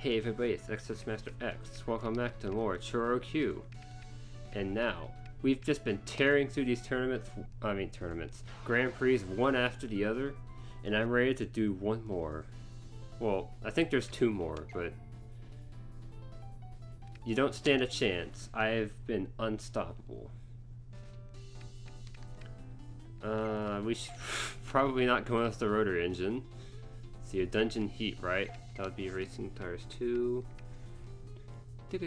Hey everybody, it's XEspmasterX. Welcome back to more ChoroQ. And now, we've just been tearing through these Grand Prix one after the other, and I'm ready to do one more. Well, I think there's two more, but you don't stand a chance. I've been unstoppable. We should probably not go with the rotor engine. See, a dungeon heat, right? That would be Racing Tires 2. Let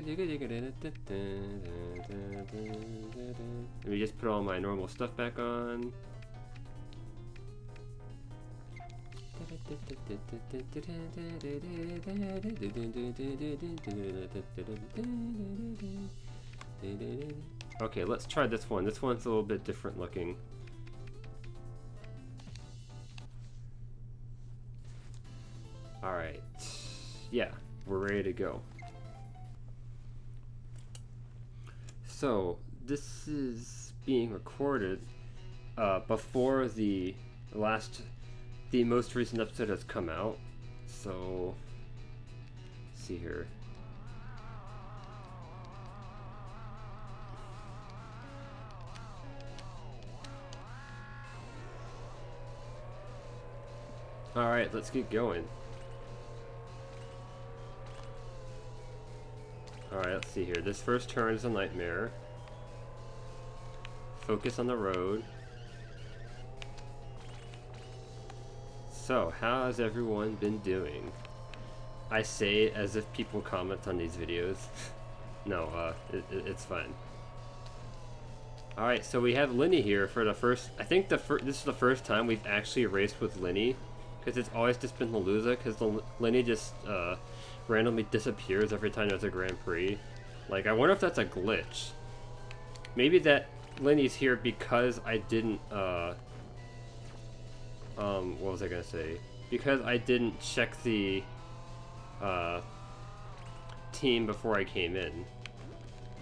me just put all my normal stuff back on. Okay, let's try this one. This one's a little bit different looking. Alright, yeah, we're ready to go. So, this is being recorded before the most recent episode has come out. So, let's see here. Alright, let's get going. Alright, let's see here. This first turn is a nightmare. Focus on the road. So, how has everyone been doing? I say it as if people comment on these videos. No, it's fine. Alright, so we have Lenny here for the first... I think this is the first time we've actually raced with Lenny. Because it's always just been Haluza, because Lenny just... randomly disappears every time there's a Grand Prix. Like, I wonder if that's a glitch. Maybe that Lenny's here because I didn't, what was I gonna say? Because I didn't check the, team before I came in.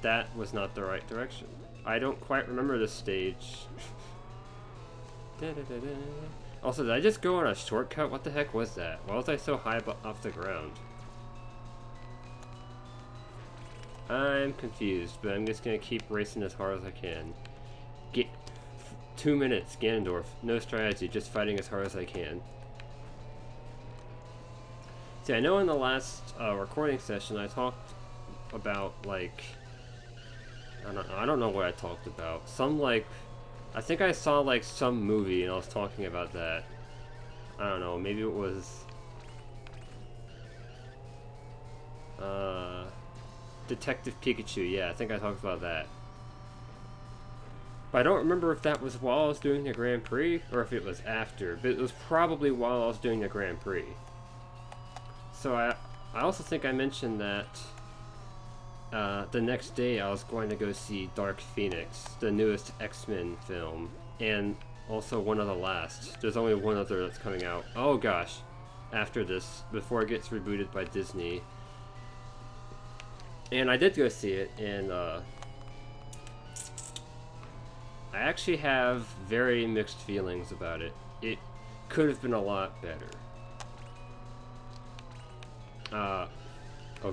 That was not the right direction. I don't quite remember this stage. Also, did I just go on a shortcut? What the heck was that? Why was I so high off the ground? I'm confused, but I'm just gonna keep racing as hard as I can. Get 2 minutes, Ganondorf. No strategy, just fighting as hard as I can. See, I know in the last recording session I talked about, like, I don't know what I talked about. I think I saw like some movie and I was talking about that. I don't know, maybe it was Detective Pikachu, yeah, I think I talked about that. But I don't remember if that was while I was doing the Grand Prix or if it was after, but it was probably while I was doing the Grand Prix. So I also think I mentioned that the next day I was going to go see Dark Phoenix, the newest X-Men film, and also one of the last. There's only one other that's coming out. Oh gosh, after this, before it gets rebooted by Disney. And I did go see it, and I actually have very mixed feelings about it. It could have been a lot better. Oh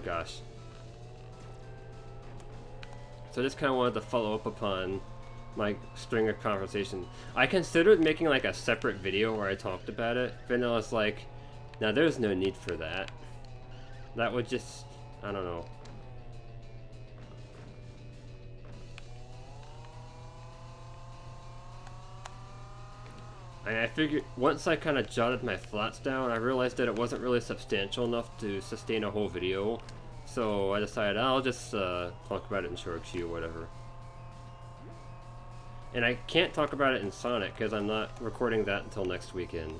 gosh. So I just kind of wanted to follow up upon my string of conversation. I considered making like a separate video where I talked about it, but then I was like, now there's no need for that. That would just, I don't know. And I figured, once I kind of jotted my thoughts down, I realized that it wasn't really substantial enough to sustain a whole video. So I decided I'll just talk about it in ChoroQ or whatever. And I can't talk about it in Sonic because I'm not recording that until next weekend.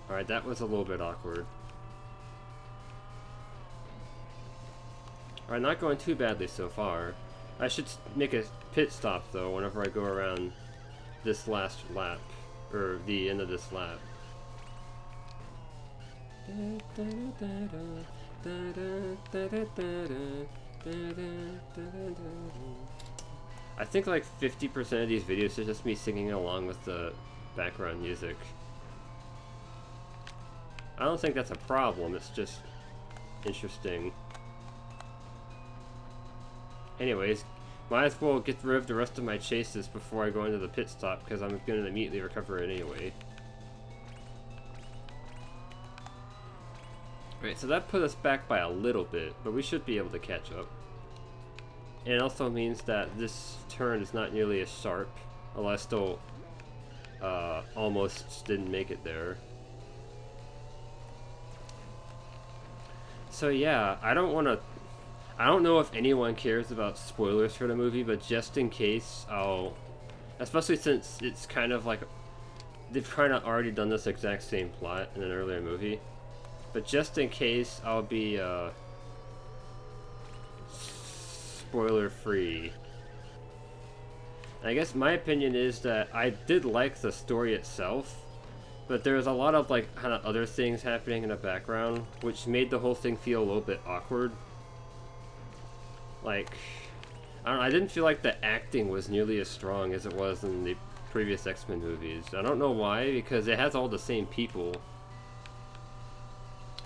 Alright, that was a little bit awkward. Alright, not going too badly so far. I should make a pit stop though whenever I go around this last lap, or the end of this lap. I think like 50% of these videos is just me singing along with the background music. I don't think that's a problem, it's just interesting. Anyways, might as well get rid of the rest of my chases before I go into the pit stop, because I'm going to immediately recover it anyway. Right, so that put us back by a little bit, but we should be able to catch up. And it also means that this turn is not nearly as sharp, although I still almost didn't make it there. So yeah, I don't know if anyone cares about spoilers for the movie, but just in case, especially since it's kind of like, they've kind of already done this exact same plot in an earlier movie. But just in case, I'll be spoiler free. I guess my opinion is that I did like the story itself, but there's a lot of like kind of other things happening in the background, which made the whole thing feel a little bit awkward. Like, I don't know, I didn't feel like the acting was nearly as strong as it was in the previous X-Men movies. I don't know why, because it has all the same people.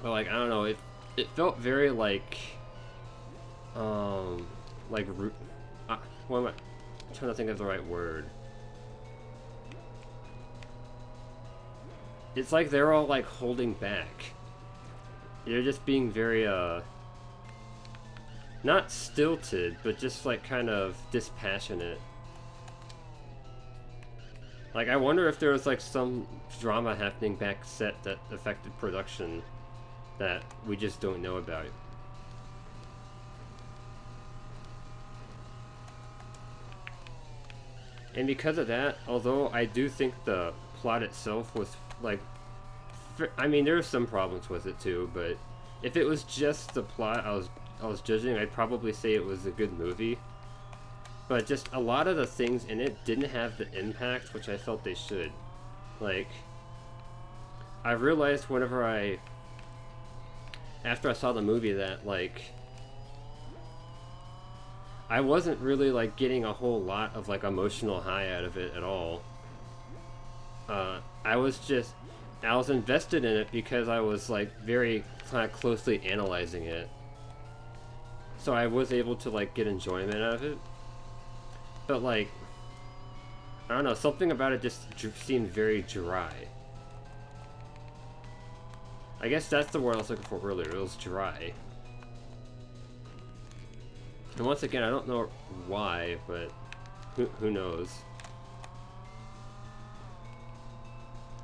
But like, I don't know, it felt very like what am I trying to think of the right word? It's like they're all like holding back. They're just being very not stilted, but just like kind of dispassionate. Like, I wonder if there was like some drama happening back set that affected production that we just don't know about. And because of that, although I do think the plot itself was like, I mean, there are some problems with it too, but if it was just the plot I was judging, I'd probably say it was a good movie. But just a lot of the things in it didn't have the impact which I felt they should. Like, I realized after I saw the movie that, like, I wasn't really, like, getting a whole lot of, like, emotional high out of it at all. I was invested in it because I was, like, very kind of closely analyzing it. So I was able to, like, get enjoyment out of it. But, like, I don't know, something about it just seemed very dry. I guess that's the word I was looking for earlier. It was dry. And once again, I don't know why, but who knows?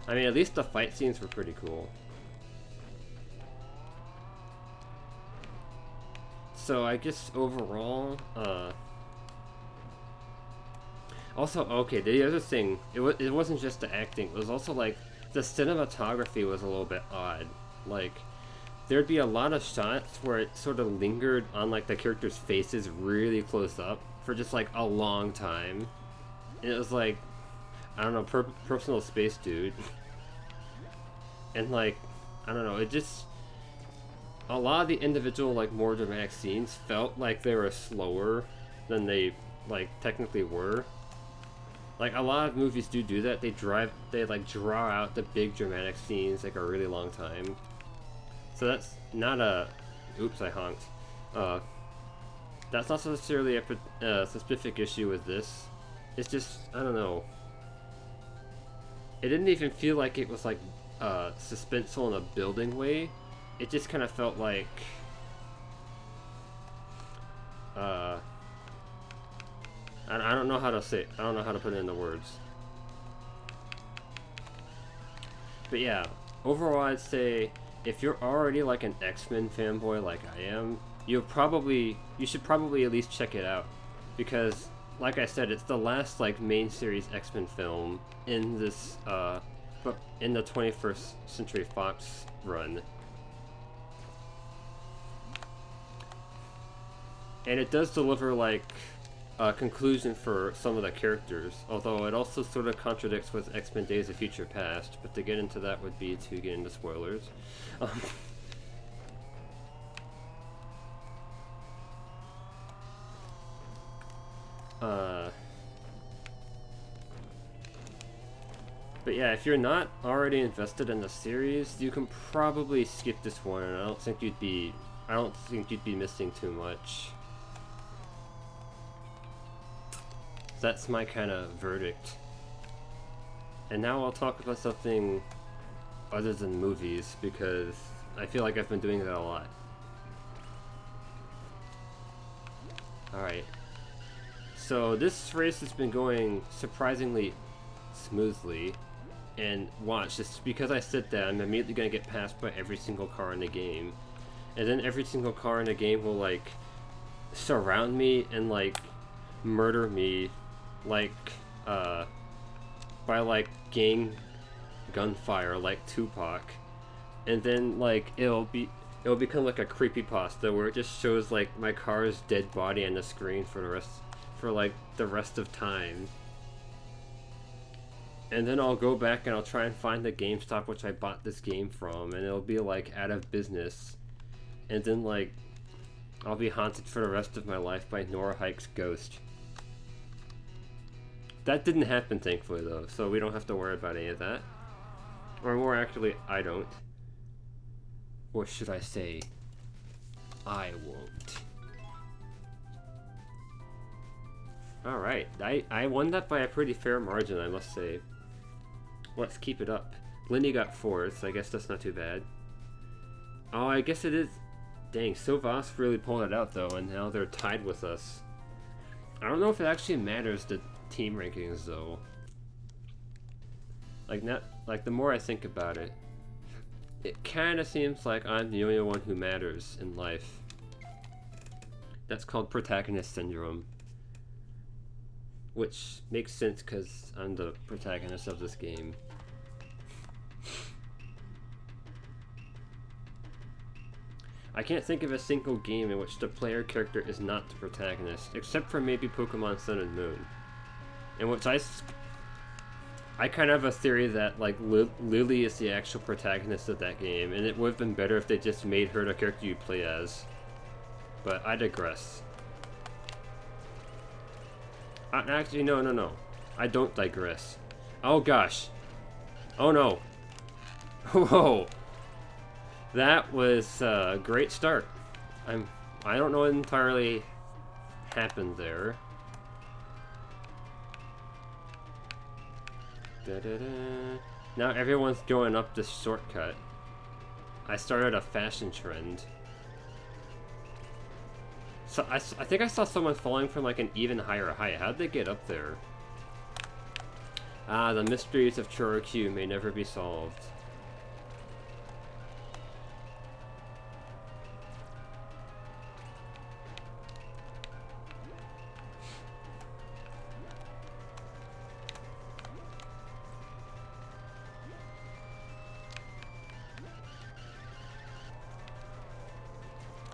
I mean, at least the fight scenes were pretty cool. So I guess overall, also, okay, the other thing, it wasn't just the acting, it was also like, the cinematography was a little bit odd. Like, there'd be a lot of shots where it sort of lingered on like the characters' faces really close up for just like a long time. And it was like, I don't know, personal space, dude. And like, I don't know, it just, a lot of the individual like more dramatic scenes felt like they were slower than they like technically were. Like, a lot of movies do that. They like draw out the big dramatic scenes like a really long time. So that's not a, oops, I honked. That's not necessarily a specific issue with this. It's just, I don't know. It didn't even feel like it was like suspenseful in a building way. It just kind of felt like I don't know how to say it. I don't know how to put it into words. But yeah, overall I'd say if you're already like an X-Men fanboy like I am, you should probably at least check it out. Because, like I said, it's the last like main series X-Men film in this in the 21st Century Fox run. And it does deliver like a conclusion for some of the characters, although it also sort of contradicts with X-Men Days of Future Past, but to get into that would be to get into spoilers. But yeah, if you're not already invested in the series, you can probably skip this one, and I don't think you'd be missing too much. That's my kind of verdict. And now I'll talk about something other than movies, because I feel like I've been doing that a lot. Alright. So this race has been going surprisingly smoothly. And watch, just because I said that, I'm immediately going to get passed by every single car in the game. And then every single car in the game will, like, surround me and, like, murder me, like, by, like, gang gunfire, like Tupac. And then, like, it'll become like a creepypasta where it just shows, like, my car's dead body on the screen for the rest of time. And then I'll go back and I'll try and find the GameStop which I bought this game from, and it'll be, like, out of business. And then, like, I'll be haunted for the rest of my life by Nora Hike's ghost. That didn't happen, thankfully, though, so we don't have to worry about any of that. Or more accurately, I don't. Or should I say, I won't. Alright, I won that by a pretty fair margin, I must say. Let's keep it up. Lindy got 4th, so I guess that's not too bad. Oh, I guess it is. Dang, Sylvaas really pulled it out, though, and now they're tied with us. I don't know if it actually matters, the team rankings, though. Like, the more I think about it, it kind of seems like I'm the only one who matters in life. That's called protagonist syndrome. Which makes sense because I'm the protagonist of this game. I can't think of a single game in which the player character is not the protagonist, except for maybe Pokemon Sun and Moon. In which I kind of have a theory that, like, Lily is the actual protagonist of that game, and it would have been better if they just made her the character you play as. But I digress. Actually, no. I don't digress. Oh gosh. Oh no. Whoa. That was a great start. I don't know what entirely happened there. Now everyone's going up this shortcut. I started a fashion trend. So I think I saw someone falling from, like, an even higher height. How'd they get up there? Ah, the mysteries of ChoroQ may never be solved.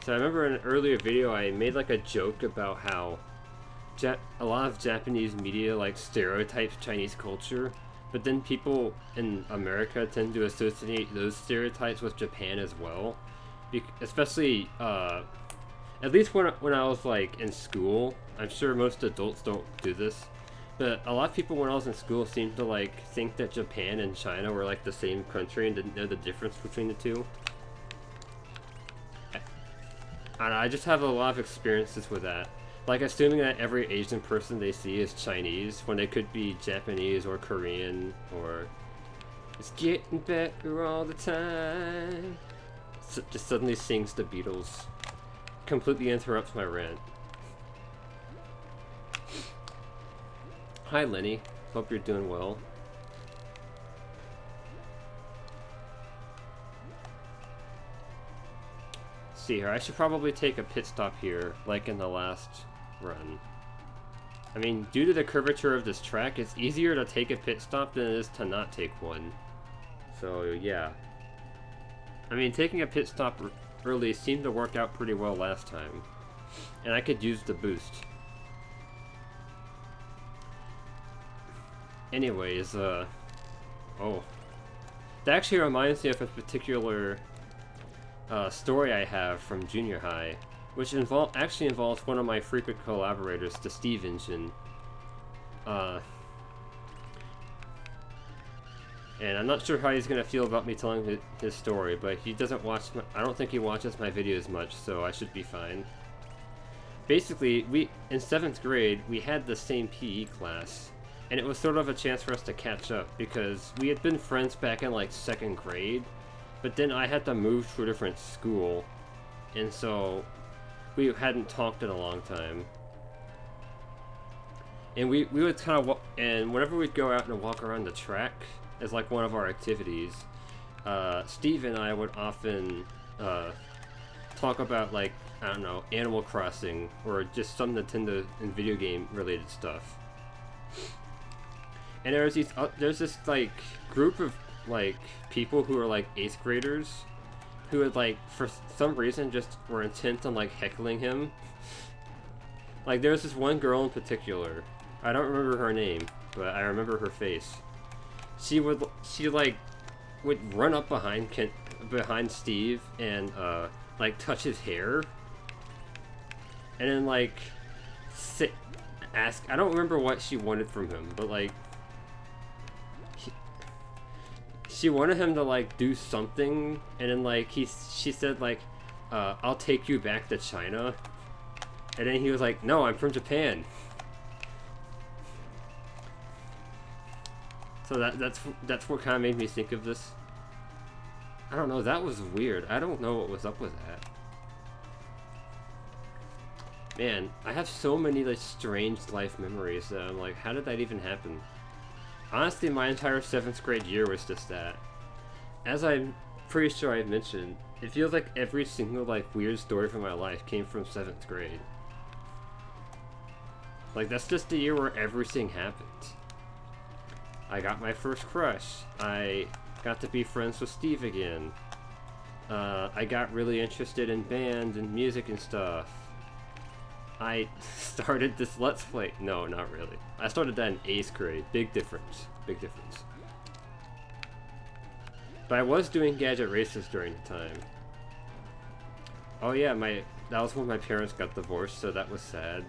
So I remember in an earlier video I made, like, a joke about how a lot of Japanese media, like, stereotypes Chinese culture, but then people in America tend to associate those stereotypes with Japan as well. Especially, at least when I was, like, in school. I'm sure most adults don't do this, but a lot of people when I was in school seemed to, like, think that Japan and China were, like, the same country and didn't know the difference between the two. I just have a lot of experiences with that. Like, assuming that every Asian person they see is Chinese when they could be Japanese or Korean, or it's getting better all the time. So just suddenly sings the Beatles. Completely interrupts my rant. Hi Lenny, hope you're doing well. See here, I should probably take a pit stop here, like in the last run. I mean, due to the curvature of this track, it's easier to take a pit stop than it is to not take one. So, yeah. I mean, taking a pit stop early seemed to work out pretty well last time. And I could use the boost. Anyways, oh. That actually reminds me of a particular story I have from junior high, which actually involves one of my frequent collaborators, the Steve Engine. And I'm not sure how he's gonna feel about me telling his story, but he doesn't watch I don't think he watches my videos much, so I should be fine. Basically, in 7th grade, we had the same PE class, and it was sort of a chance for us to catch up, because we had been friends back in, like, 2nd grade, but then I had to move to a different school, and so we hadn't talked in a long time. And we would kind of, and whenever we'd go out and walk around the track as like one of our activities, Steve and I would often talk about, like, I don't know, Animal Crossing or just some Nintendo and video game related stuff. And there's this like group of like people who are like 8th graders who would, like, for some reason just were intent on like heckling him. Like, there's this one girl in particular. I don't remember her name, but I remember her face. She would run up behind Steve and like touch his hair, and then like ask. I don't remember what she wanted from him, but like she wanted him to like do something, and then like she said like, "I'll take you back to China," and then he was like, "No, I'm from Japan." So that's what kind of made me think of this. I don't know, that was weird. I don't know what was up with that. Man, I have so many like strange life memories that I'm like, how did that even happen? Honestly, my entire 7th grade year was just that. As I'm pretty sure I mentioned, it feels like every single like weird story from my life came from 7th grade. Like, that's just the year where everything happened. I got my first crush. I got to be friends with Steve again. I got really interested in band and music and stuff. I started this Let's Play. No, not really. I started that in 8th grade. Big difference. Big difference. But I was doing gadget races during the time. Oh yeah, that was when my parents got divorced, so that was sad.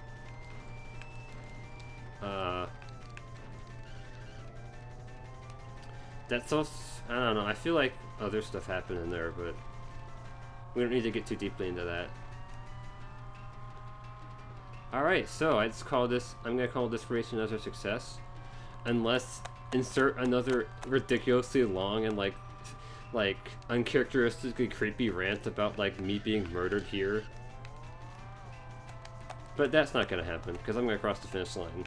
That's also, I don't know, I feel like other stuff happened in there, but we don't need to get too deeply into that. Alright, so I'm gonna call this race another success. Unless, insert another ridiculously long and like uncharacteristically creepy rant about like me being murdered here. But that's not gonna happen, because I'm gonna cross the finish line.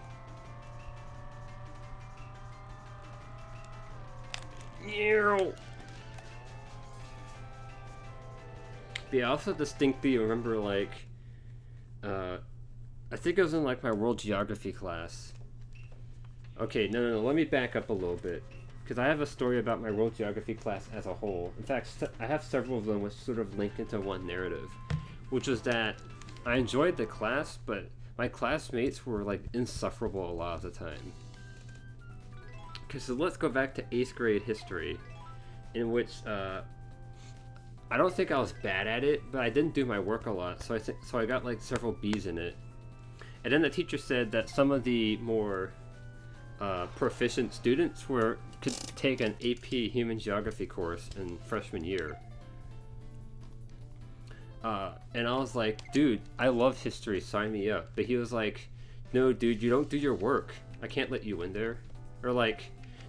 But yeah, I also distinctly remember, like, I think it was in, like, my world geography class. Okay, no, let me back up a little bit, because I have a story about my world geography class as a whole. In fact, I have several of them which sort of link into one narrative, which was that I enjoyed the class, but my classmates were, like, insufferable a lot of the time. Okay, so let's go back to 8th grade history, in which I don't think I was bad at it, but I didn't do my work a lot, so I got like several B's in it. And then the teacher said that some of the more proficient students could take an AP Human Geography course in freshman year. And I was like, dude, I love history, sign me up. But he was like, no, dude, you don't do your work. I can't let you in there. Or like,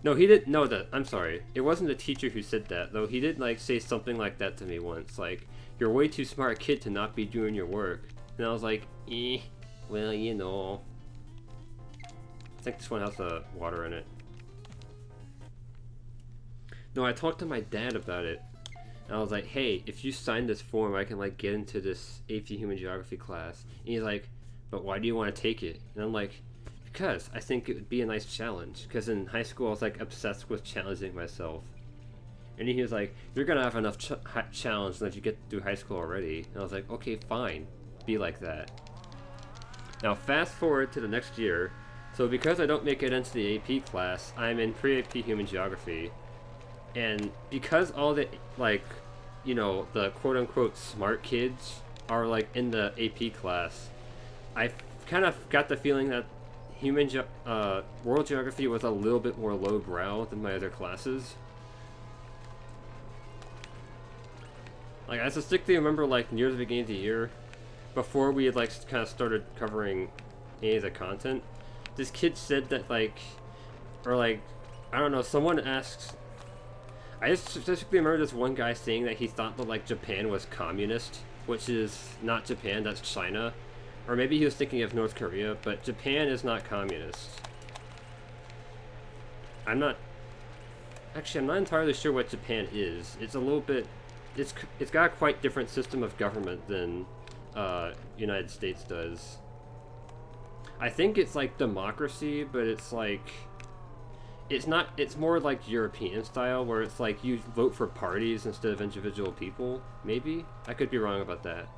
no, he didn't know that. I'm sorry. It wasn't the teacher who said that, though. He did like say something like that to me once. Like, you're way too smart kid to not be doing your work. And I was like, well, you know. I think this one has water in it. No, I talked to my dad about it. And I was like, hey, if you sign this form, I can like get into this AP Human Geography class. And he's like, but why do you want to take it? And I'm like, because I think it would be a nice challenge. Because in high school, I was like obsessed with challenging myself. And he was like, you're gonna have enough challenge if you get through high school already. And I was like, okay, fine, be like that. Now fast forward to the next year. So because I don't make it into the AP class, I'm in pre-AP Human Geography. And because all the, like, you know, the quote-unquote smart kids are like in the AP class, I kind of got the feeling that world geography was a little bit more lowbrow than my other classes. Like, I distinctly remember, like, near the beginning of the year, before we had, like, kind of started covering any of the content, this kid said that, like, or, like, I don't know, someone asked, I just specifically remember this one guy saying that he thought that, like, Japan was communist, which is not Japan, that's China. Or maybe he was thinking of North Korea, but Japan is not communist. I'm not entirely sure what Japan is. It's a little bit, it's got a quite different system of government than United States does. I think it's like democracy, but it's like, it's not, it's more like European style, where it's like you vote for parties instead of individual people, maybe? I could be wrong about that.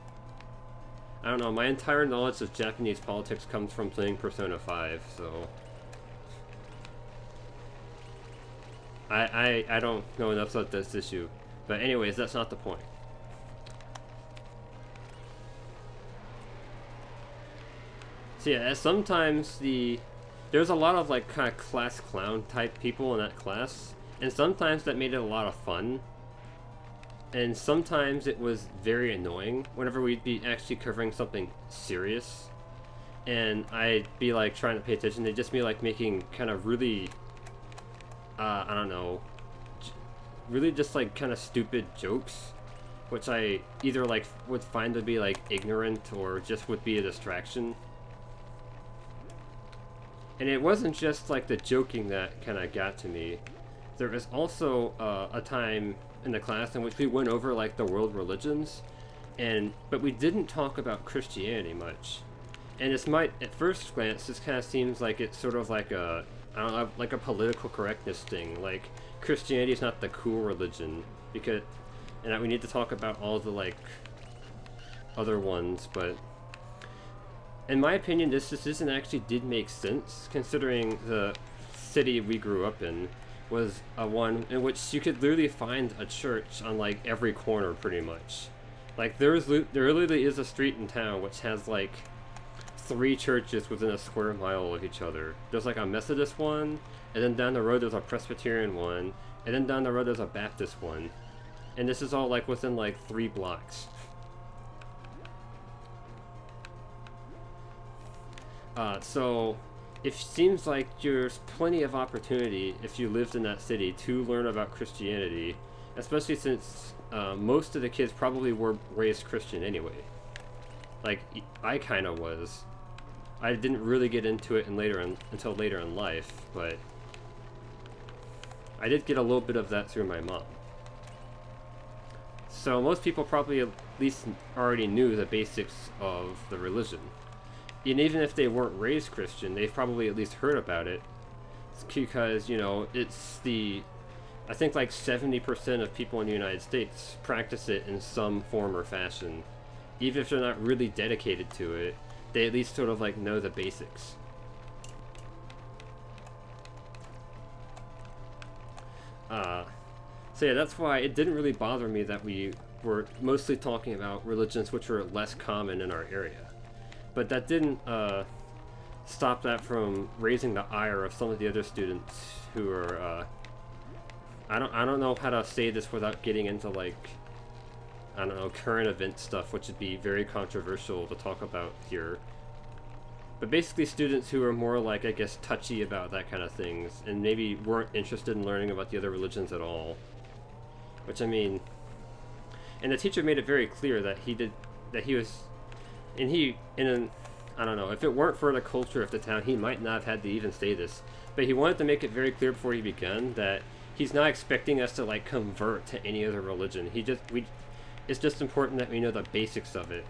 I don't know, my entire knowledge of Japanese politics comes from playing Persona 5, so... I don't know enough about this issue. But anyways, that's not the point. So yeah, sometimes there's a lot of like kind of class clown type people in that class, and sometimes that made it a lot of fun. And sometimes it was very annoying whenever we'd be actually covering something serious. And I'd be like trying to pay attention, they'd just be like making kind of really, I don't know, really just like kind of stupid jokes, which I either like would find to be like ignorant or just would be a distraction. And it wasn't just like the joking that kind of got to me. There was also a time in the class in which we went over like the world religions, but we didn't talk about Christianity much. And this might, at first glance, this kind of seems like it's sort of like a, I don't know, like a political correctness thing. Like, Christianity is not the cool religion, because, and we need to talk about all the, like, other ones, but in my opinion, this decision actually did make sense, considering the city we grew up in was a one in which you could literally find a church on, like, every corner, pretty much. Like, there literally is a street in town which has, like, 3 churches within a square mile of each other. There's like a Methodist one, and then down the road there's a Presbyterian one, and then down the road there's a Baptist one. And this is all like within like 3 blocks. So it seems like there's plenty of opportunity if you lived in that city to learn about Christianity, especially since most of the kids probably were raised Christian anyway. Like, I kind of was. I didn't really get into it until later in life, but I did get a little bit of that through my mom. So most people probably at least already knew the basics of the religion. And even if they weren't raised Christian, they've probably at least heard about it, because, you know, it's I think like 70% of people in the United States practice it in some form or fashion. Even if they're not really dedicated to it, they at least sort of like know the basics. So yeah, that's why it didn't really bother me that we were mostly talking about religions which were less common in our area. But that didn't stop that from raising the ire of some of the other students who are, I don't know how to say this without getting into like, I don't know, current event stuff, which would be very controversial to talk about here. But basically students who are more like, I guess, touchy about that kind of things, and maybe weren't interested in learning about the other religions at all. Which, I mean, and the teacher made it very clear that I don't know, if it weren't for the culture of the town, he might not have had to even say this, but he wanted to make it very clear before he began that he's not expecting us to, like, convert to any other religion. It's just important that we know the basics of it.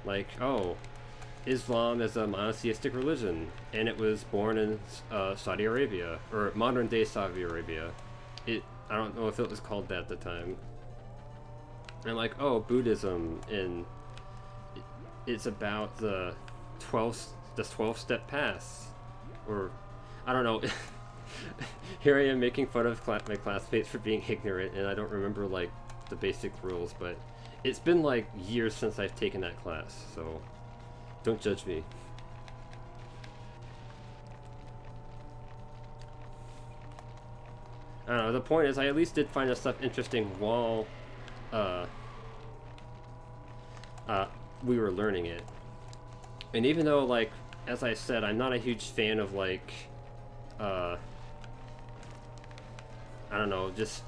Like, oh, Islam is a monotheistic religion, and it was born in Saudi Arabia, or modern-day Saudi Arabia. I don't know if it was called that at the time. And like, oh, Buddhism, and it's about the 12-step path, or I don't know. Here I am making fun of my classmates for being ignorant, and I don't remember like the basic rules, but it's been like years since I've taken that class, so don't judge me. I don't know, the point is I at least did find this stuff interesting while we were learning it. And even though, like, as I said, I'm not a huge fan of, like, I don't know, just...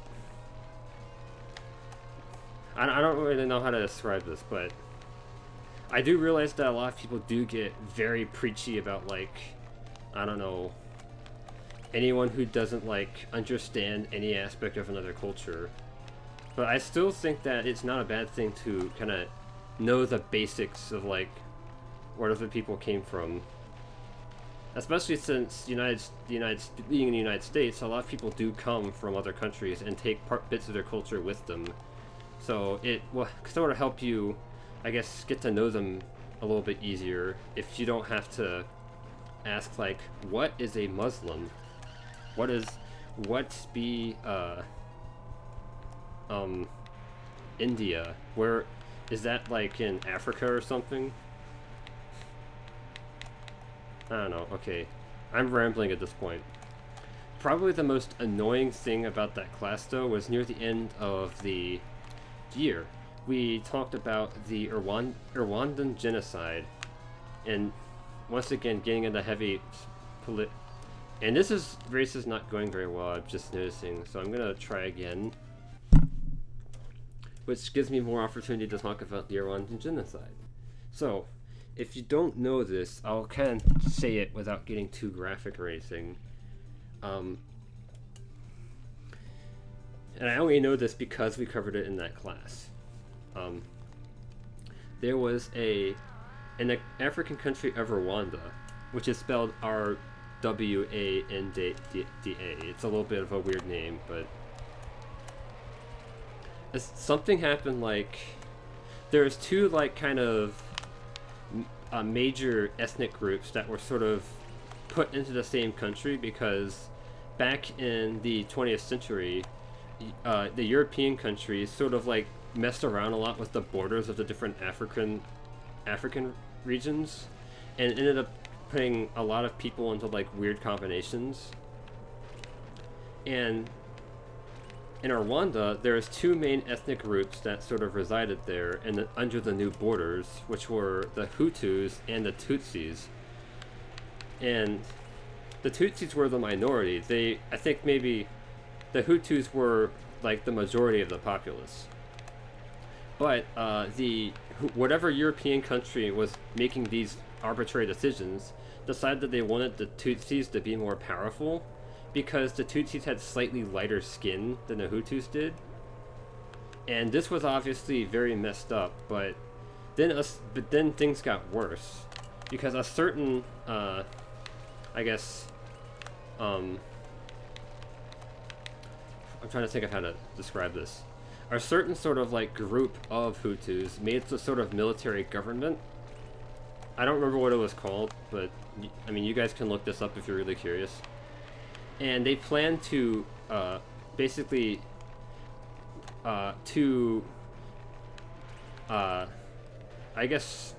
I don't really know how to describe this, but I do realize that a lot of people do get very preachy about, like, I don't know, anyone who doesn't, like, understand any aspect of another culture. But I still think that it's not a bad thing to kind of know the basics of, like, where other people came from. Especially since being in the United States, a lot of people do come from other countries and take bits of their culture with them. So it will sort of help you, I guess, get to know them a little bit easier if you don't have to ask, like, what is a Muslim? What's India? Where is that, like, in Africa or something? I don't know. Okay, I'm rambling at this point. Probably the most annoying thing about that class, though, was near the end of the year. We talked about the Rwandan genocide, and once again getting into heavy and this race is not going very well, I'm just noticing, so I'm gonna try again, which gives me more opportunity to talk about the Rwandan genocide. So, if you don't know this, I'll kind of say it without getting too graphic or anything. And I only know this because we covered it in that class. There was in the African country of Rwanda, which is spelled R-W-A-N-D-A. It's a little bit of a weird name, but something happened, like, there's two, like, kind of major ethnic groups that were sort of put into the same country because back in the 20th century, the European countries sort of, like, messed around a lot with the borders of the different African regions and ended up putting a lot of people into, like, weird combinations. And in Rwanda, there's two main ethnic groups that sort of resided there and under the new borders, which were the Hutus and the Tutsis. And the Tutsis were the minority. I think maybe the Hutus were, like, the majority of the populace. But whatever European country was making these arbitrary decisions decided that they wanted the Tutsis to be more powerful because the Tutsis had slightly lighter skin than the Hutus did. And this was obviously very messed up, but then things got worse because a certain I guess I'm trying to think of how to describe this. A certain sort of, like, group of Hutus made the sort of military government. I don't remember what it was called, but I mean, you guys can look this up if you're really curious. And they planned to basically I guess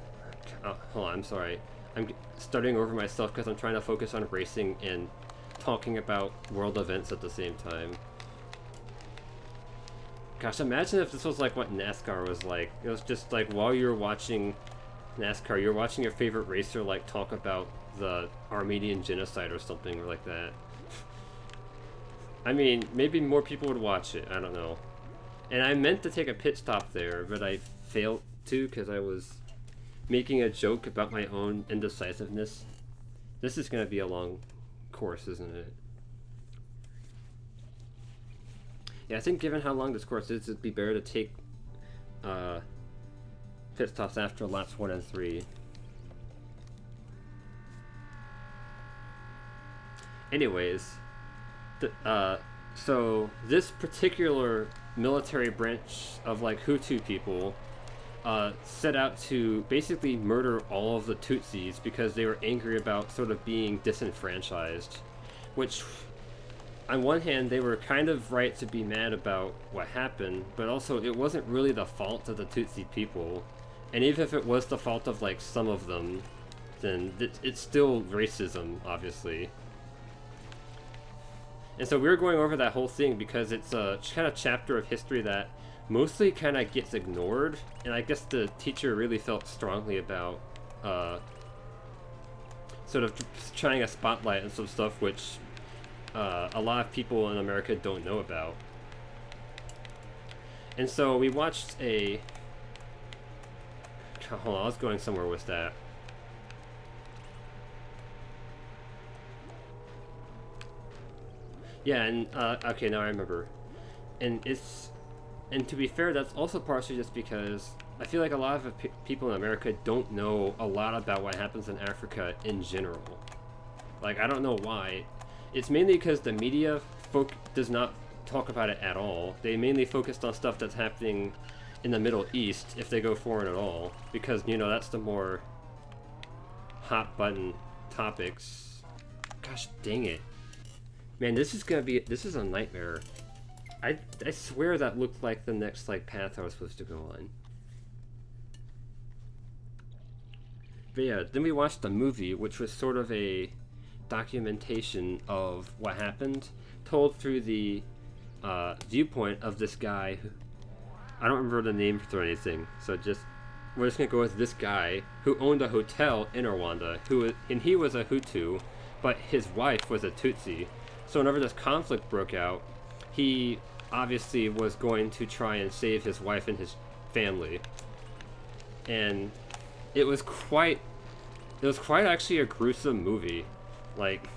hold on, I'm sorry. I'm starting over myself because I'm trying to focus on racing and talking about world events at the same time. Gosh, imagine if this was like what NASCAR was like. It was just like while you're watching NASCAR, you're watching your favorite racer, like, talk about the Armenian genocide or something like that. I mean, maybe more people would watch it, I don't know. And I meant to take a pit stop there, but I failed to because I was making a joke about my own indecisiveness. This is going to be a long course, isn't it? Yeah, I think given how long this course is, it'd be better to take pit stops after laps 1 and 3. Anyways, so this particular military branch of, like, Hutu people set out to basically murder all of the Tutsis because they were angry about sort of being disenfranchised, which, on one hand, they were kind of right to be mad about what happened, but also it wasn't really the fault of the Tutsi people. And even if it was the fault of, like, some of them, then it's still racism, obviously. And so we were going over that whole thing because it's a kind of chapter of history that mostly kind of gets ignored, and I guess the teacher really felt strongly about sort of shining a spotlight on some stuff which a lot of people in America don't know about. And so we watched a... Hold on, I was going somewhere with that. Yeah, and okay, now I remember. And to be fair, that's also partially just because I feel like a lot of people in America don't know a lot about what happens in Africa in general. Like, I don't know why. It's mainly because the media does not talk about it at all. They mainly focused on stuff that's happening in the Middle East, if they go foreign at all, because, you know, that's the more hot button topics. Gosh dang it. Man, this is a nightmare. I swear that looked like the next, like, path I was supposed to go on. But yeah, then we watched the movie, which was sort of a documentation of what happened, told through the viewpoint of this guy who, I don't remember the name or anything, so we're just gonna go with this guy who owned a hotel in Rwanda, and he was a Hutu, but his wife was a Tutsi. So whenever this conflict broke out, he obviously was going to try and save his wife and his family. And it was quite actually a gruesome movie. Like,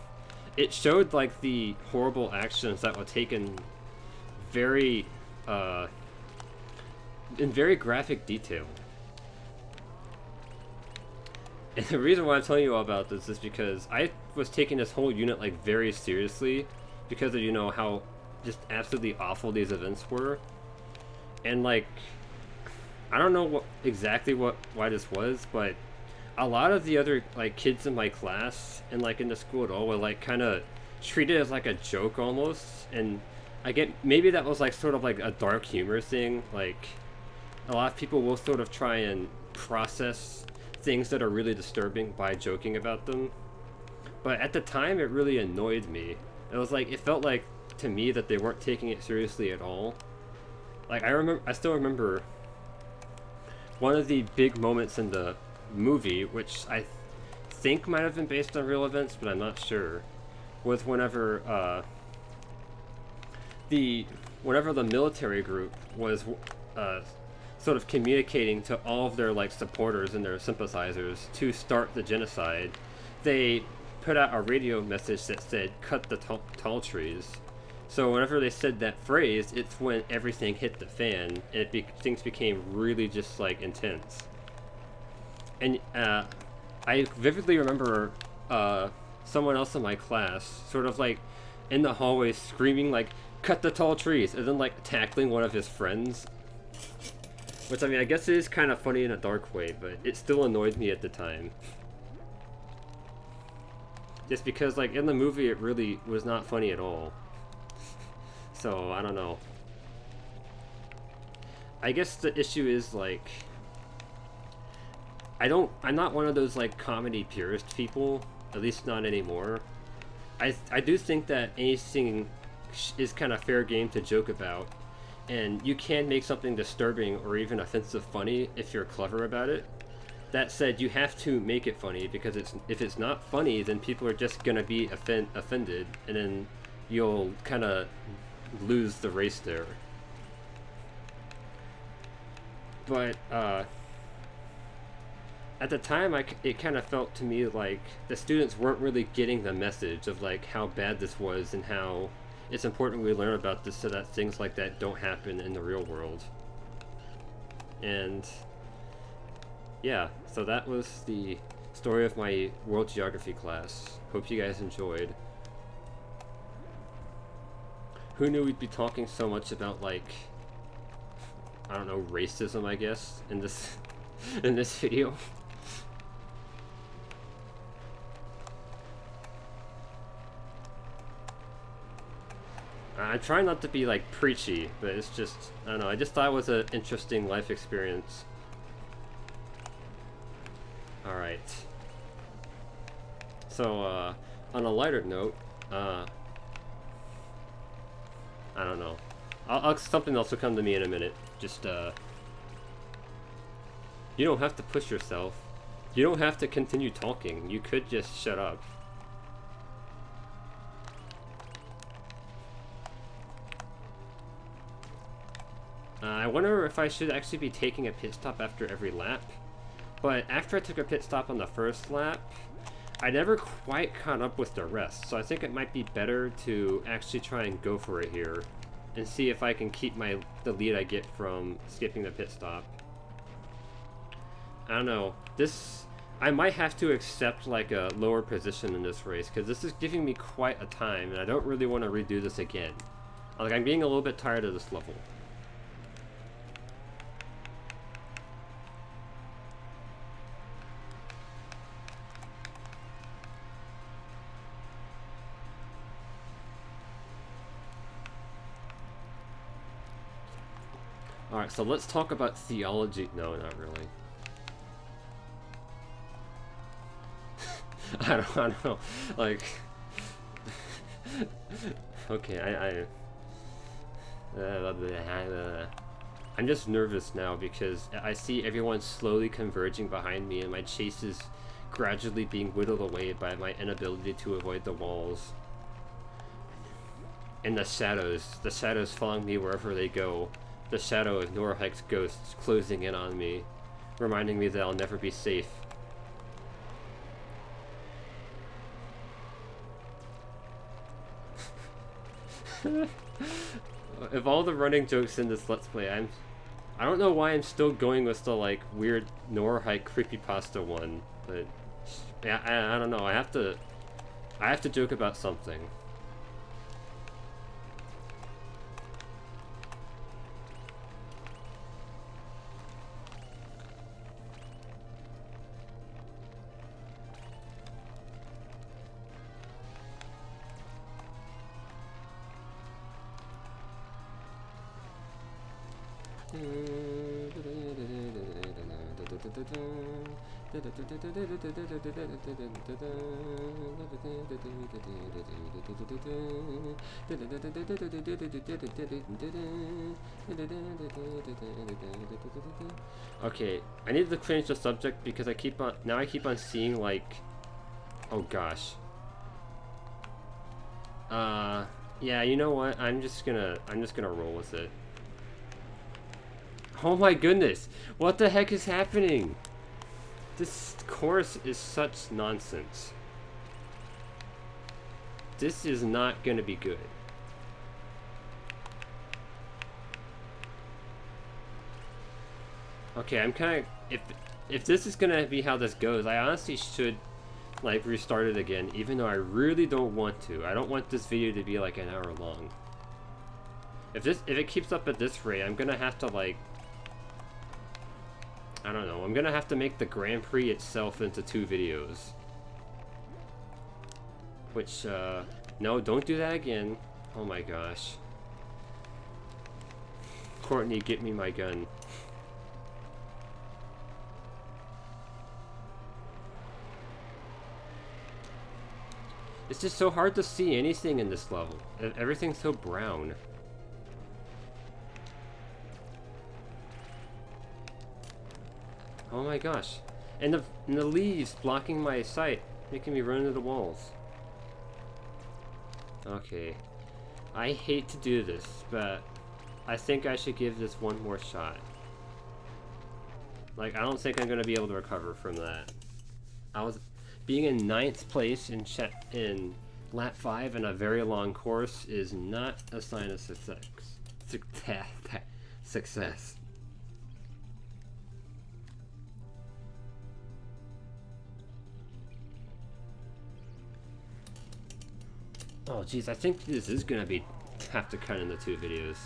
it showed like the horrible actions that were taken very in very graphic detail. And the reason why I'm telling you all about this is because I was taking this whole unit like very seriously because of, you know, how just absolutely awful these events were. And like, I don't know why this was, but a lot of the other like kids in my class and like in the school at all were like kind of treated as like a joke almost. And I get, maybe that was like sort of like a dark humor thing. Like, a lot of people will sort of try and process things that are really disturbing by joking about them. But at the time, it really annoyed me. It was like, it felt like to me that they weren't taking it seriously at all. Like, I still remember one of the big moments in the movie, which I think might have been based on real events, but I'm not sure, was whenever the military group was sort of communicating to all of their like supporters and their sympathizers to start the genocide. They put out a radio message that said, "Cut the tall trees." So whenever they said that phrase, it's when everything hit the fan, and things became really just like intense. And I vividly remember someone else in my class sort of like in the hallway screaming like, "Cut the tall trees," and then like tackling one of his friends. Which, I mean, I guess it is kind of funny in a dark way, but it still annoyed me at the time. Just because, like, in the movie, it really was not funny at all. So, I don't know. I guess the issue is, like, I'm not one of those, like, comedy purist people, at least not anymore. I do think that anything is kind of fair game to joke about. And you can make something disturbing or even offensive funny if you're clever about it. That said, you have to make it funny, because if it's not funny, then people are just gonna be offended, and then you'll kind of lose the race there. But at the time, it kind of felt to me like the students weren't really getting the message of like how bad this was and how it's important we learn about this so that things like that don't happen in the real world. And yeah, so that was the story of my world geography class. Hope you guys enjoyed. Who knew we'd be talking so much about, like, I don't know, racism, I guess, in this in this video. I try not to be like preachy, but it's just, I don't know, I just thought it was an interesting life experience. Alright. So, on a lighter note, I don't know. Something else will come to me in a minute. Just, you don't have to push yourself. You don't have to continue talking. You could just shut up. I wonder if I should actually be taking a pit stop after every lap. But after I took a pit stop on the first lap, I never quite caught up with the rest. So I think it might be better to actually try and go for it here and see if I can keep the lead I get from skipping the pit stop. I don't know. I might have to accept like a lower position in this race because this is giving me quite a time and I don't really want to redo this again. Like, I'm getting a little bit tired of this level. Alright, so let's talk about theology. No, not really. I don't know. Like... okay, I'm just nervous now because I see everyone slowly converging behind me and my chase is gradually being whittled away by my inability to avoid the walls. And the shadows following me wherever they go. The shadow of Norhike's ghost closing in on me, reminding me that I'll never be safe. Of all the running jokes in this Let's Play, I don't know why I'm still going with the like weird Norhike creepypasta one, but yeah, I don't know. I have to joke about something. Okay, I need to change the subject because I keep on seeing like, oh gosh. Yeah, you know what? I'm just gonna roll with it. Oh my goodness! What the heck is happening? This course is such nonsense. This is not gonna be good. Okay, I'm kinda... If this is gonna be how this goes, I honestly should like restart it again, even though I really don't want to. I don't want this video to be like an hour long. If it keeps up at this rate, I'm gonna have to like... I don't know, I'm gonna have to make the Grand Prix itself into 2 videos. Which, no, don't do that again. Oh my gosh. Courtney, get me my gun. It's just so hard to see anything in this level. Everything's so brown. Oh my gosh. And the leaves blocking my sight, making me run into the walls. Okay. I hate to do this, but I think I should give this one more shot. Like, I don't think I'm gonna be able to recover from that. Being in 9th place in lap 5 in a very long course is not a sign of success. Success. Oh geez, I think this is gonna have to cut into 2 videos.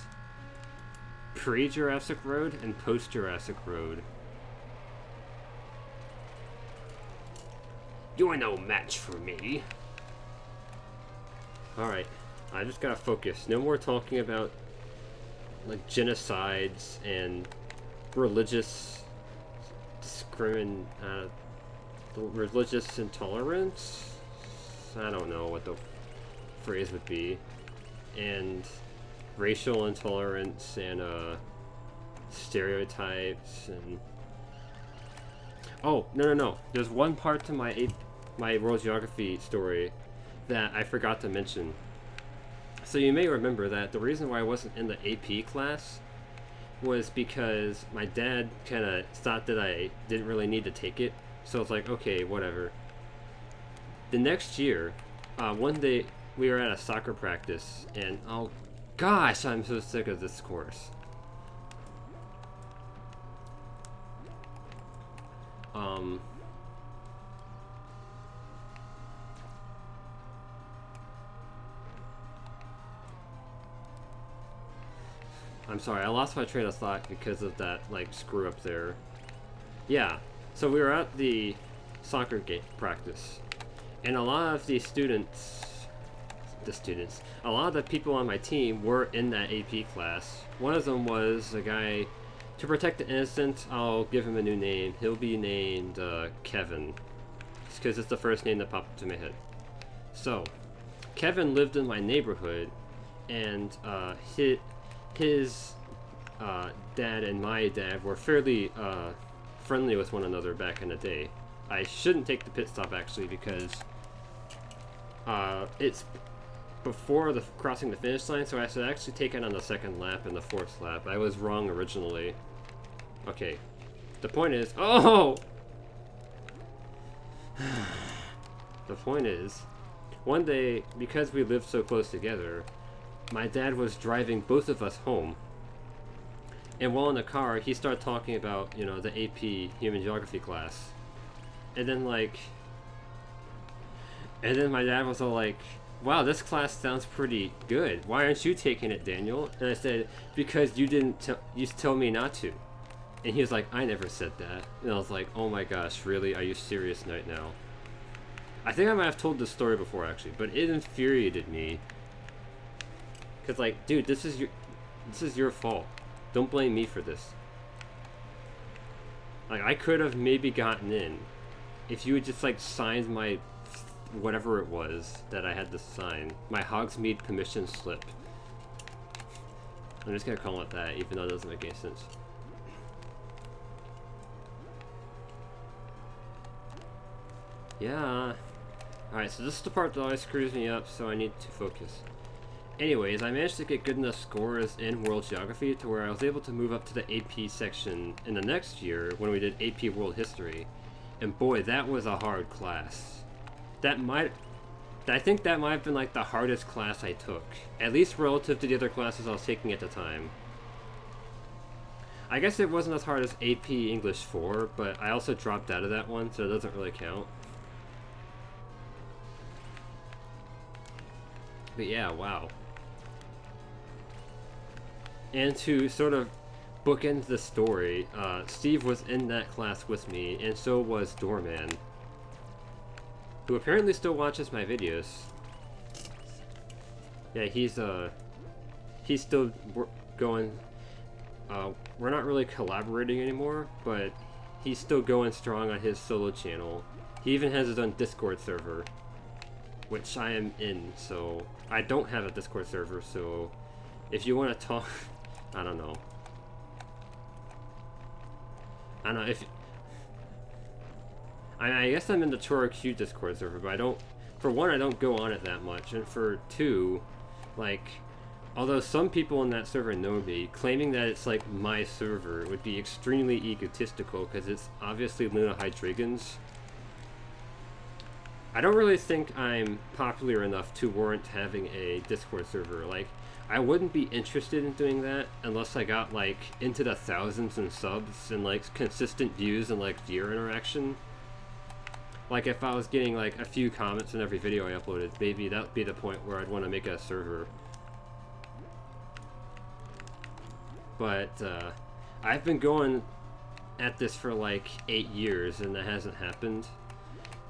Pre-Jurassic Road and post-Jurassic Road. You're no match for me. Alright, I just gotta focus. No more talking about like genocides and religious religious intolerance? I don't know what the phrase would be. And racial intolerance and stereotypes and... Oh, no. There's one part to my world geography story that I forgot to mention. So you may remember that the reason why I wasn't in the AP class was because my dad kind of thought that I didn't really need to take it. So I was like, okay, whatever. The next year, one day we were at a soccer practice, and oh gosh, I'm so sick of this course. I'm sorry, I lost my train of thought because of that, like, screw up there. Yeah, so we were at the soccer game practice, and a lot of the a lot of the people on my team were in that AP class. One of them was a guy, to protect the innocent, I'll give him a new name. He'll be named Kevin, because it's the first name that popped into my head. So, Kevin lived in my neighborhood, and his dad and my dad were fairly friendly with one another back in the day. I shouldn't take the pit stop actually, because it's before the crossing the finish line, so I should actually take it on the second lap and the fourth lap. I was wrong originally. Okay, the point is, oh! The point is, one day, because we lived so close together, my dad was driving both of us home, and while in the car, he started talking about, you know, the AP Human Geography class, and then my dad was all like, wow, this class sounds pretty good. Why aren't you taking it, Daniel? And I said, because you didn't you told me not to. And he was like, I never said that. And I was like, oh my gosh, really? Are you serious right now? I think I might have told this story before actually, but it infuriated me. Cause like, dude, this is your fault. Don't blame me for this. Like, I could have maybe gotten in if you had just like signed my whatever it was that I had to sign, my Hogsmeade permission slip. I'm just gonna call it that, even though it doesn't make any sense. Yeah. Alright, so this is the part that always screws me up, so I need to focus. Anyways, I managed to get good enough scores in World Geography to where I was able to move up to the AP section in the next year when we did AP World History. And boy, that was a hard class. I think that might have been like the hardest class I took, at least relative to the other classes I was taking at the time. I guess it wasn't as hard as AP English 4, but I also dropped out of that one, so it doesn't really count. But yeah, wow. And to sort of bookend the story, Steve was in that class with me, and so was Doorman, who apparently still watches my videos. Yeah, he's still going. We're not really collaborating anymore, but he's still going strong on his solo channel. He even has his own Discord server, which I am in, so I don't have a Discord server, so if you want to talk, I don't know. I guess I'm in the ChoroQ Discord server, but for one, I don't go on it that much, and for two, like, although some people in that server know me, claiming that it's like my server would be extremely egotistical, because it's obviously Luna Hydreigon's. I don't really think I'm popular enough to warrant having a Discord server. Like, I wouldn't be interested in doing that unless I got like into the thousands in subs and like consistent views and like viewer interaction. Like if I was getting like a few comments in every video I uploaded, maybe that would be the point where I'd want to make a server. But I've been going at this for like 8 years and that hasn't happened.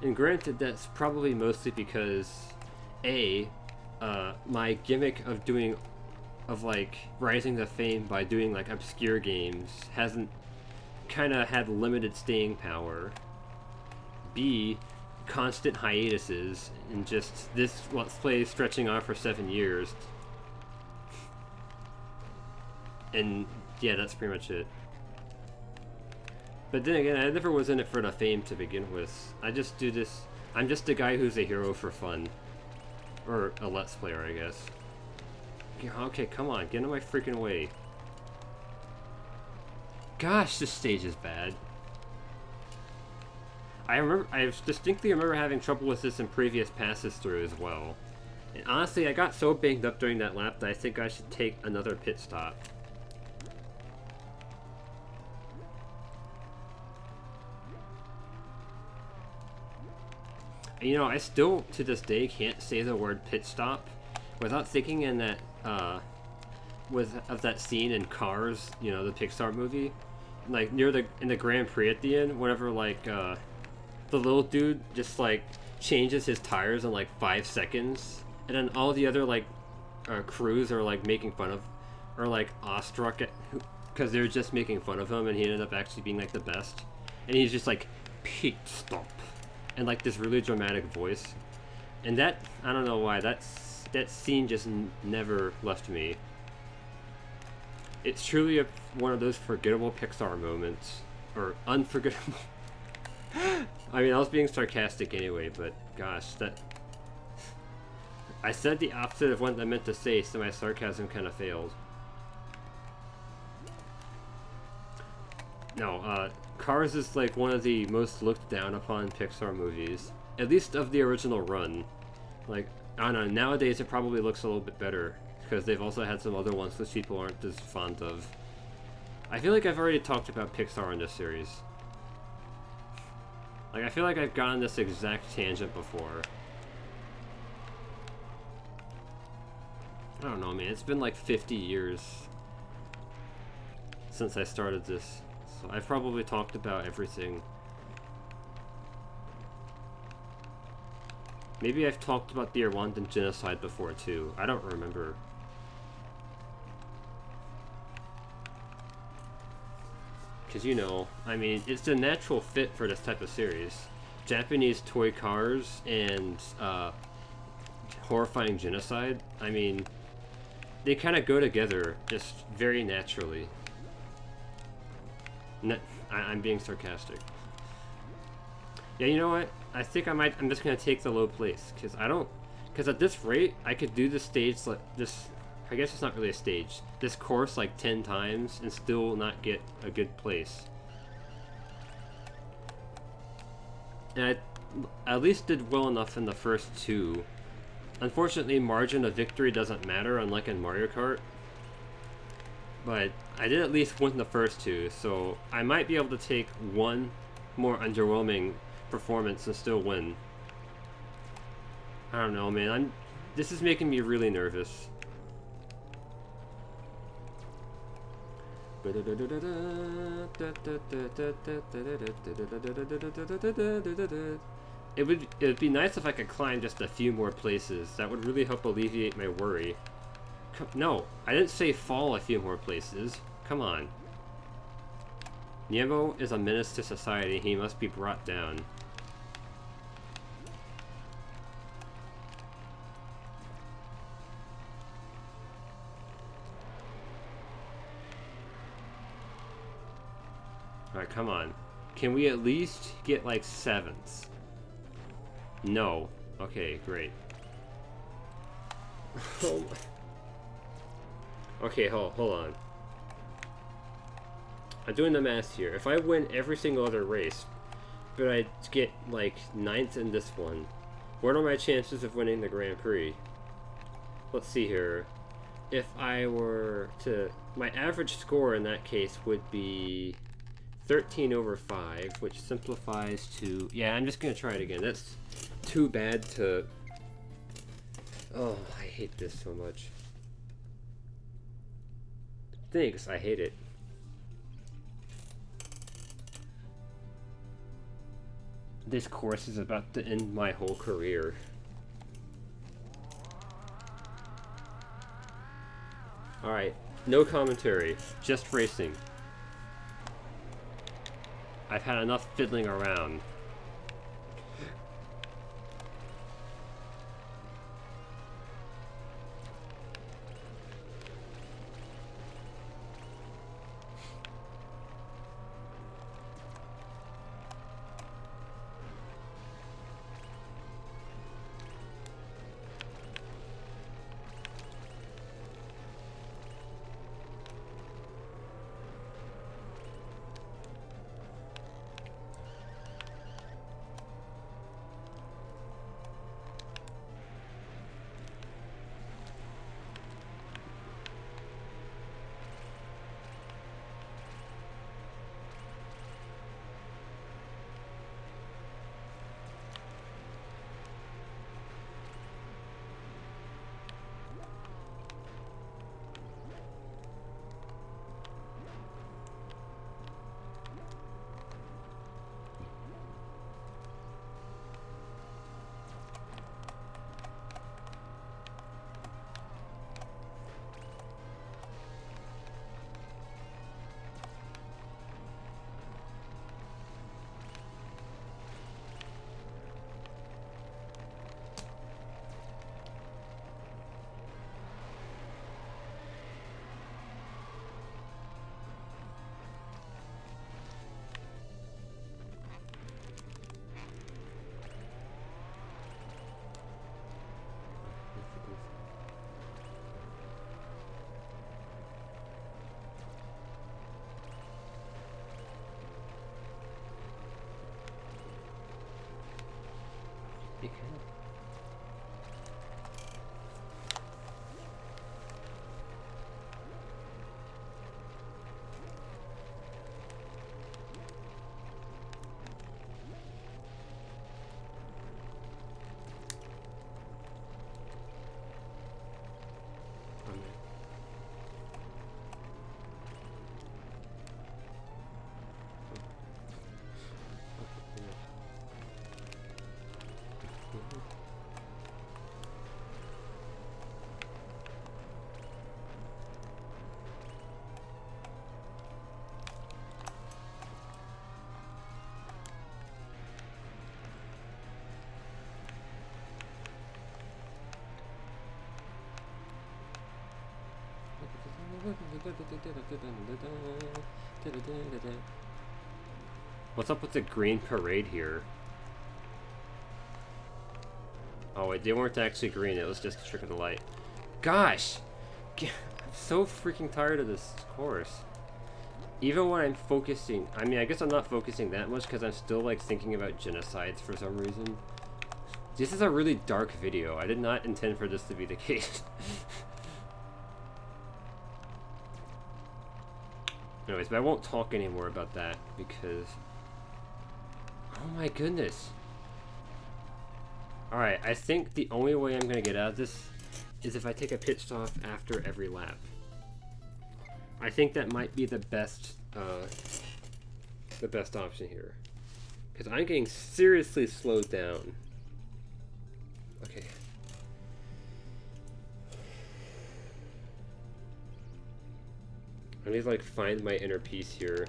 And granted, that's probably mostly because my gimmick of like rising to fame by doing like obscure games hasn't kind of had limited staying power. B, constant hiatuses and just this Let's Play stretching on for 7 years. And yeah, that's pretty much it. But then again, I never was in it for the fame to begin with. I just do this. I'm just a guy who's a hero for fun. Or a Let's Player, I guess. Okay, come on, get in my freaking way. Gosh, this stage is bad. I distinctly remember having trouble with this in previous passes through as well. And honestly, I got so banged up during that lap that I think I should take another pit stop. And, you know, I still, to this day, can't say the word pit stop without thinking in that, of that scene in Cars, you know, the Pixar movie. Like, in the Grand Prix at the end, whenever, like, the little dude just, like, changes his tires in, like, 5 seconds. And then all the other, like, crews are, like, making fun of, or, like, awestruck at, because they're just making fun of him, and he ended up actually being, like, the best. And he's just like, pit stop. And, like, this really dramatic voice. And that, I don't know why, that scene just never left me. It's truly one of those forgettable Pixar moments. Or unforgettable. I mean, I was being sarcastic anyway, but gosh, that... I said the opposite of what I meant to say, so my sarcasm kind of failed. No, Cars is like one of the most looked down upon Pixar movies. At least of the original run. Like, I don't know, nowadays it probably looks a little bit better. Because they've also had some other ones which people aren't as fond of. I feel like I've already talked about Pixar in this series. Like, I feel like I've gone this exact tangent before. I don't know, man. It's been like 50 years since I started this. So I've probably talked about everything. Maybe I've talked about the Rwandan genocide before too. I don't remember. Because, you know, I mean, it's a natural fit for this type of series. Japanese toy cars and horrifying genocide. I mean, they kind of go together just very naturally. I'm being sarcastic. Yeah, you know what? I think I'm just gonna take the low place because at this rate I could do this stage like this. I guess it's not really a stage. This course like 10 times and still not get a good place. And I at least did well enough in the first 2. Unfortunately, margin of victory doesn't matter, unlike in Mario Kart. But I did at least win the first 2, so I might be able to take one more underwhelming performance and still win. I don't know, man. This is making me really nervous. It would be nice if I could climb just a few more places. That would really help alleviate my worry. No, I didn't say fall a few more places. Come on. Niemo is a menace to society. He must be brought down. Alright, come on. Can we at least get like 7s? No. Okay, great. Oh my. Okay, hold on. I'm doing the math here. If I win every single other race, but I get like 9th in this one, what are my chances of winning the Grand Prix? Let's see here. If I were to... My average score in that case would be 13 over 5, which simplifies to... Yeah, I'm just going to try it again. That's too bad to... Oh, I hate this so much. Thanks, I hate it. This course is about to end my whole career. Alright, no commentary, just racing. I've had enough fiddling around. You can. What's up with the green parade here? Oh wait, they weren't actually green, it was just a trick of the light. Gosh! I'm so freaking tired of this course. Even when I'm focusing, I mean, I guess I'm not focusing that much because I'm still like thinking about genocides for some reason. This is a really dark video. I did not intend for this to be the case. Anyways, but I won't talk anymore about that because... Oh my goodness. Alright, I think the only way I'm gonna get out of this is if I take a pit stop after every lap. I think that might be the best option here. Because I'm getting seriously slowed down. Okay. I need to like find my inner peace here.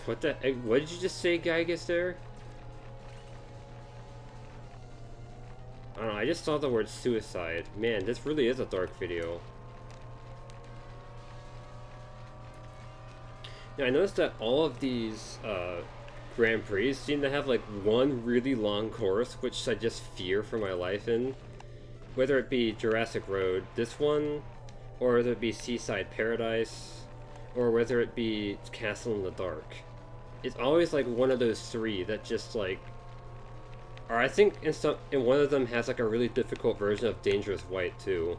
What the heck? What did you just say, Gygus, there? I don't know, I just saw the word suicide. Man, this really is a dark video. Now, I noticed that all of these Grand Prix seem to have like one really long course, which I just fear for my life in. Whether it be Jurassic Road, this one, or whether it be Seaside Paradise, or whether it be Castle in the Dark. It's always like one of those three that just like, or I think in one of them has like a really difficult version of Dangerous White too.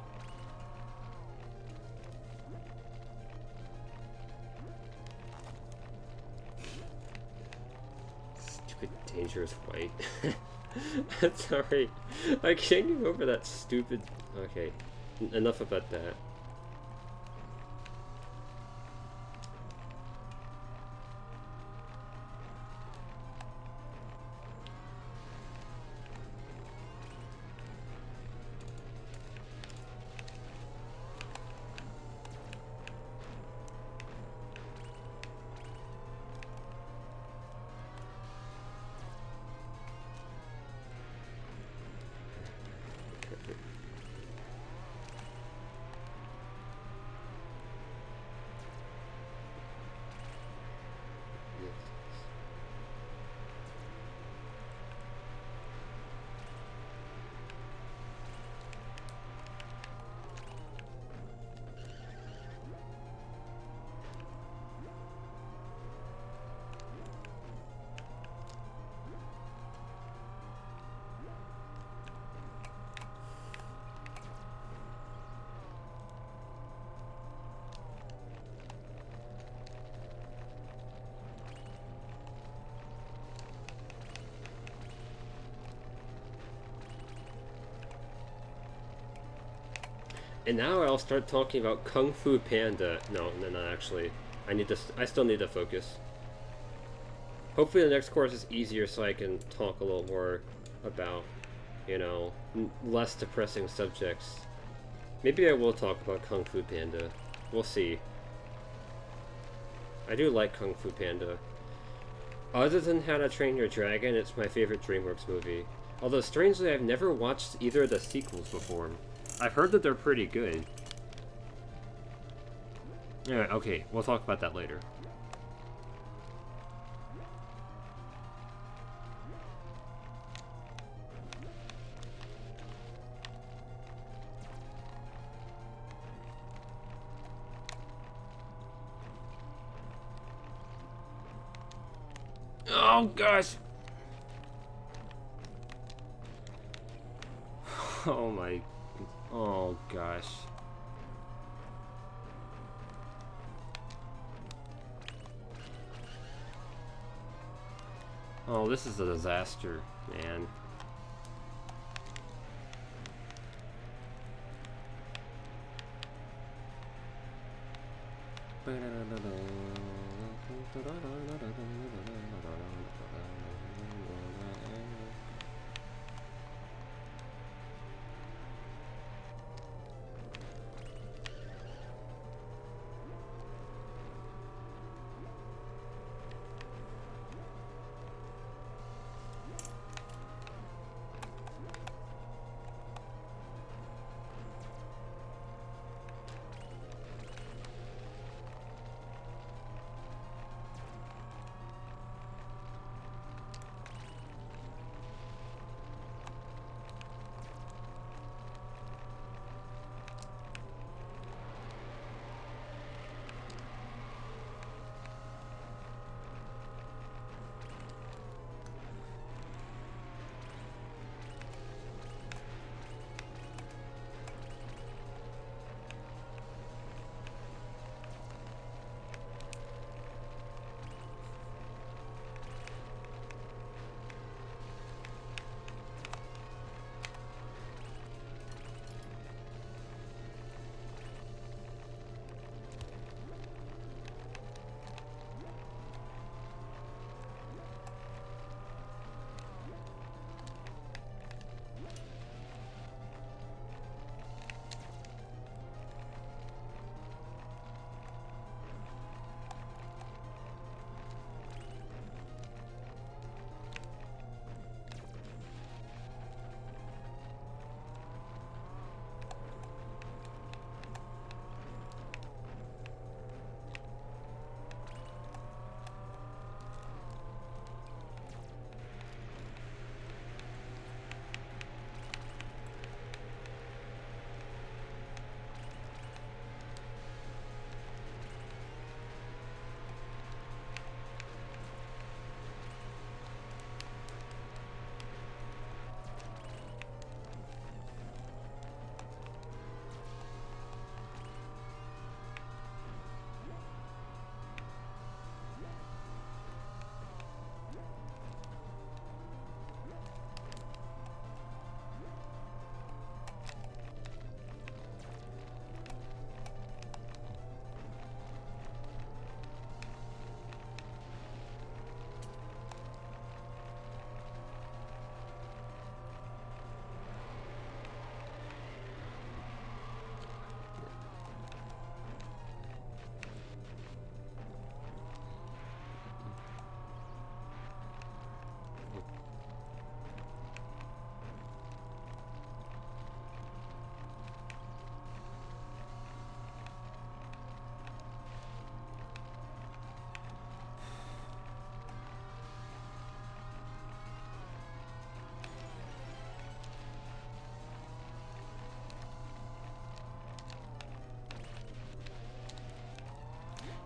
Stupid Dangerous White. Sorry, I can't get over that stupid. Okay, enough about that. And now I'll start talking about Kung Fu Panda. No, not actually. I still need to focus. Hopefully the next course is easier so I can talk a little more about, you know, less depressing subjects. Maybe I will talk about Kung Fu Panda. We'll see. I do like Kung Fu Panda. Other than How to Train Your Dragon, it's my favorite DreamWorks movie. Although, strangely, I've never watched either of the sequels before. I've heard that they're pretty good. Alright, okay, we'll talk about that later. Oh gosh! Oh my... Oh gosh. Oh, this is a disaster, man.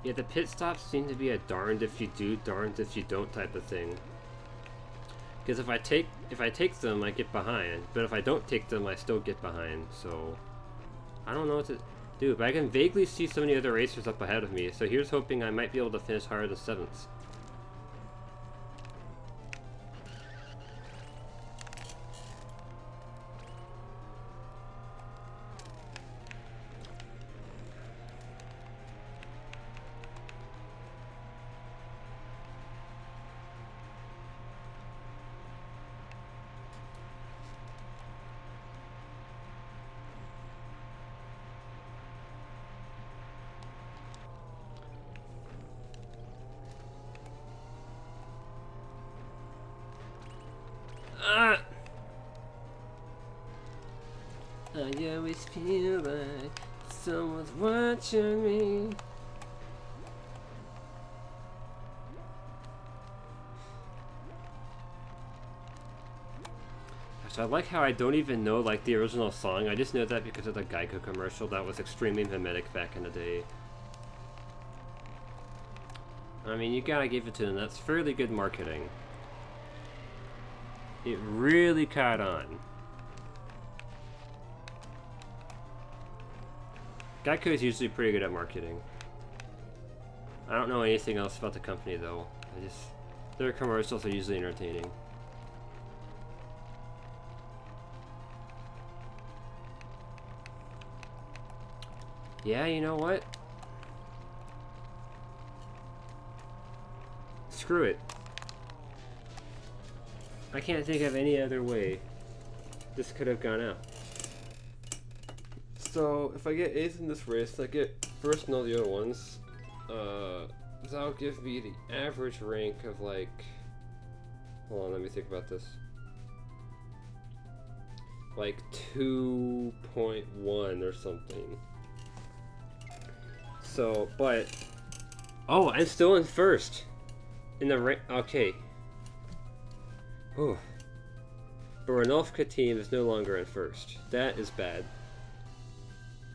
Yeah, the pit stops seem to be a darned if you do, darned if you don't type of thing. Because if I take them, I get behind. But if I don't take them, I still get behind. So I don't know what to do. But I can vaguely see so many other racers up ahead of me. So here's hoping I might be able to finish higher than 7th. always feel like someone's watching me. I like how I don't even know like the original song. I just know that because of the Geico commercial that was extremely mimetic back in the day. I mean, you gotta give it to them. That's fairly good marketing. It really caught on. Geico is usually pretty good at marketing. I don't know anything else about the company though. Their commercials are usually entertaining. Yeah, you know what? Screw it. I can't think of any other way this could have gone out. So, if I get A's in this race, I get first in all the other ones. That'll give me the average rank of like... Hold on, let me think about this. Like 2.1 or something. So, but... Oh, I'm still in first! In the rank... Okay. Whew. But Ranulfka team is no longer in first. That is bad.